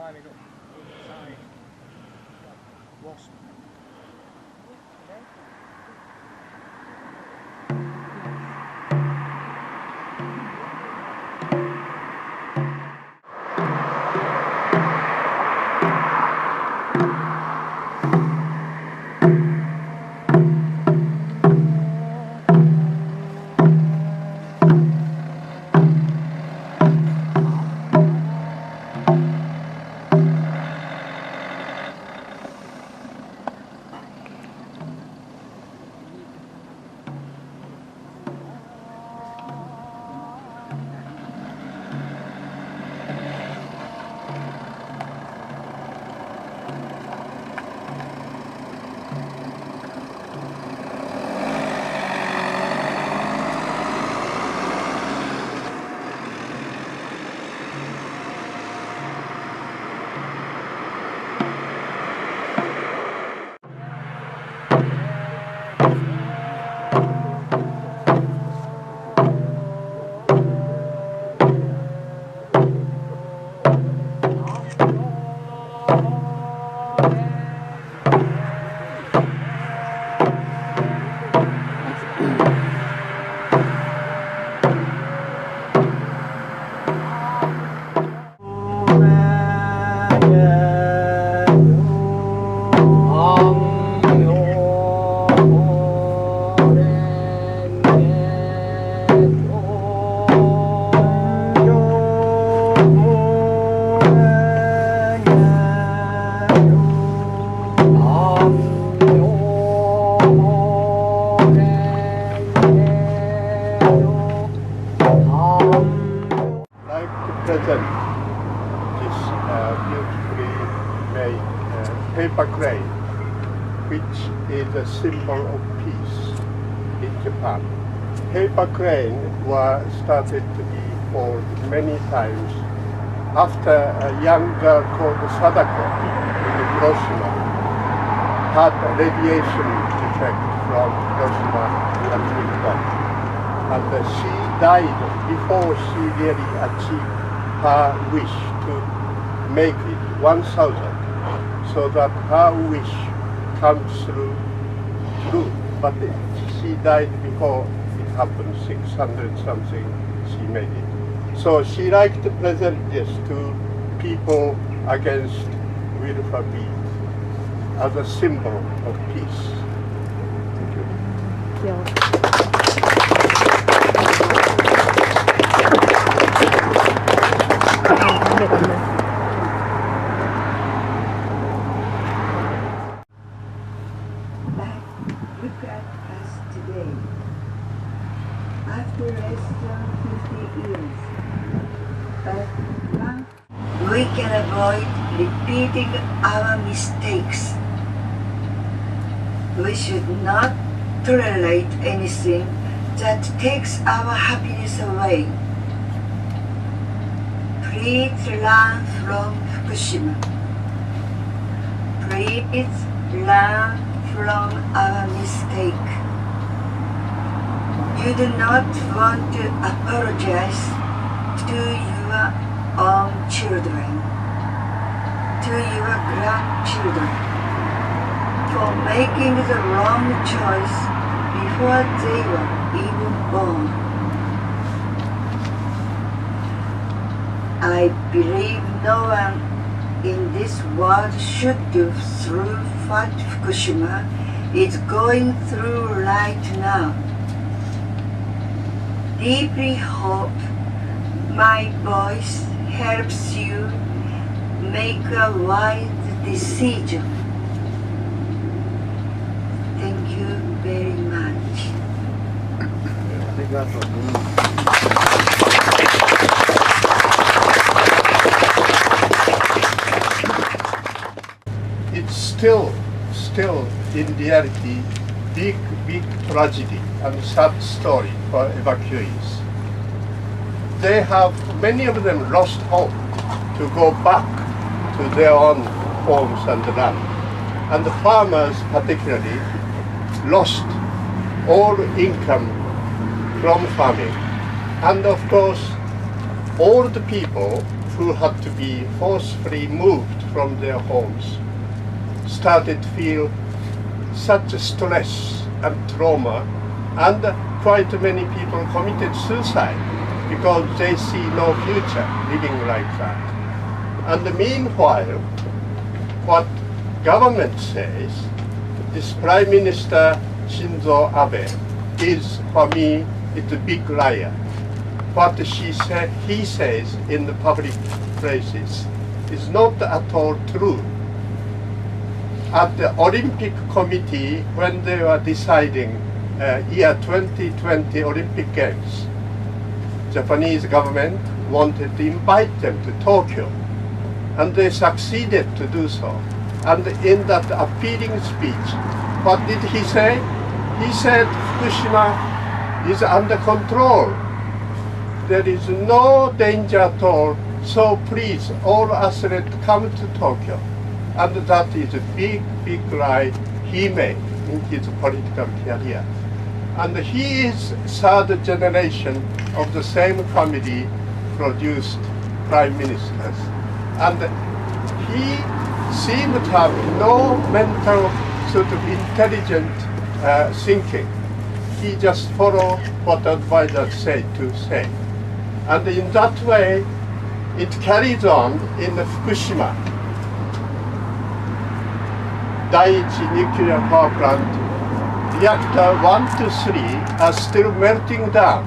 climbing up inside. Wasp. Present this beautifully made paper crane, which is a symbol of peace in Japan. Paper crane were started to be formed many times after a young girl called Sadako in Hiroshima had a radiation effect from Hiroshima atomic bomb. And she died before she really achieved her wish to make it 1,000, so that her wish comes true. But she died before it happened, 600 something she made it. So she liked to present this to people against Wylfa B as a symbol of peace. Thank you. Look at us today. After less than 50 years. But now we can avoid repeating our mistakes. We should not tolerate anything that takes our happiness away. Please learn from Fukushima. Please learn from our mistake. You do not want to apologize to your own children, to your grandchildren, for making the wrong choice before they were even born. I believe no one in this world should go through what Fukushima is going through right now. Deeply hope my voice helps you make a wise decision. Thank you very much. It's still in reality big tragedy and sad story for evacuees. They have, many of them lost hope to go back to their own homes and land. And the farmers particularly lost all income from farming. And of course, all the people who had to be forcefully moved from their homes started to feel such a stress and trauma, and quite many people committed suicide because they see no future living like that. And meanwhile, what government says, this Prime Minister Shinzo Abe is, for me, it's a big liar. What he says in the public places is not at all true. At the Olympic Committee, when they were deciding year 2020 Olympic Games, Japanese government wanted to invite them to Tokyo, and they succeeded to do so. And in that appealing speech, what did he say? He said Fukushima is under control. There is no danger at all, so please, all athletes come to Tokyo. And that is a big, big lie he made in his political career. And he is third generation of the same family produced prime ministers. And he seemed to have no mental sort of intelligent thinking. He just followed what advisors say to say. And in that way, it carries on in the Fukushima Daiichi nuclear power plant. Reactor 1 to 3 are still melting down.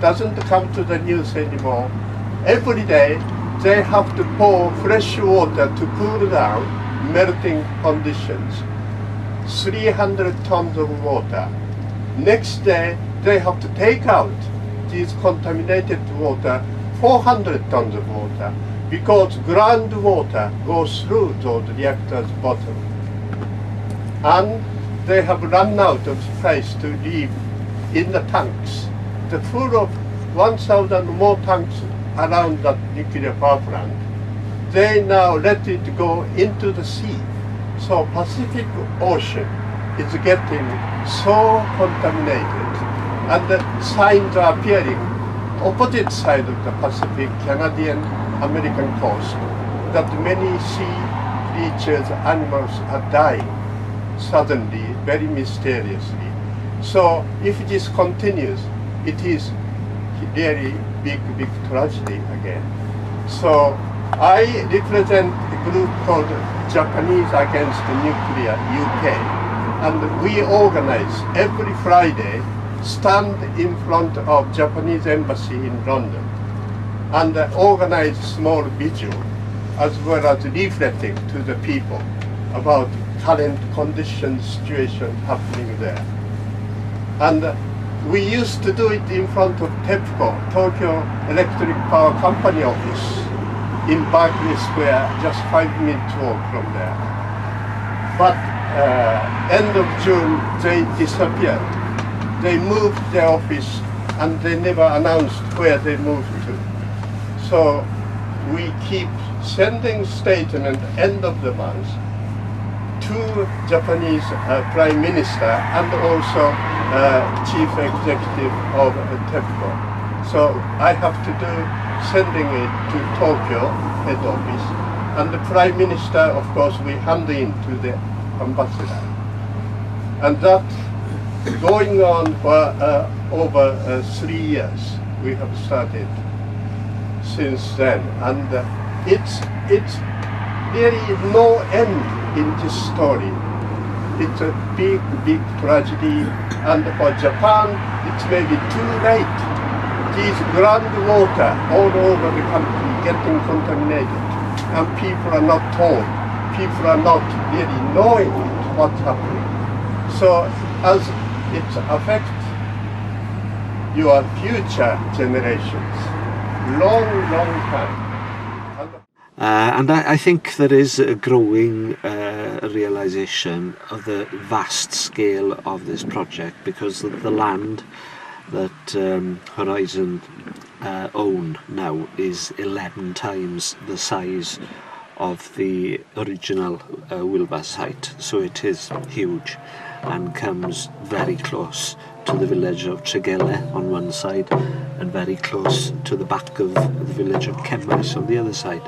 Doesn't come to the news anymore. Every day, they have to pour fresh water to cool down melting conditions. 300 tons of water. Next day, they have to take out these contaminated water, 400 tons of water, because groundwater goes through those reactors' bottom. And they have run out of space to leave in the tanks. The full of 1,000 more tanks around that nuclear power plant. They now let it go into the sea. So Pacific Ocean is getting so contaminated, and the signs are appearing opposite side of the Pacific, Canadian, American coast, that many sea creatures, animals are dying suddenly, very mysteriously. So if this continues, it is really big, big tragedy again. So I represent a group called Japanese Against Nuclear UK, and we organize every Friday, stand in front of Japanese embassy in London and organize small vigil as well as leafleting to the people about current condition situation happening there. And we used to do it in front of TEPCO, Tokyo Electric Power Company office in Berkeley Square, just 5 minutes walk from there. But end of June, they disappeared. They moved their office and they never announced where they moved to. So we keep sending statement end of the month to Japanese Prime Minister and also Chief Executive of TEPCO. So I have to do sending it to Tokyo head office, and the Prime Minister, of course, we hand in to the ambassador. And that going on for over 3 years. We have started since then, and it's really no end in this story. It's a big, big tragedy, and for Japan, it's maybe too late. These groundwater all over the country getting contaminated, and people are not told. People are not really knowing what's happening. So as it affects your future generations, long, long time. And I think there is a growing realisation of the vast scale of this project, because the land that Horizon own now is 11 times the size of the original Wylfa site, so it is huge and comes very close to the village of Tregele on one side and very close to the back of the village of Kemmas on the other side.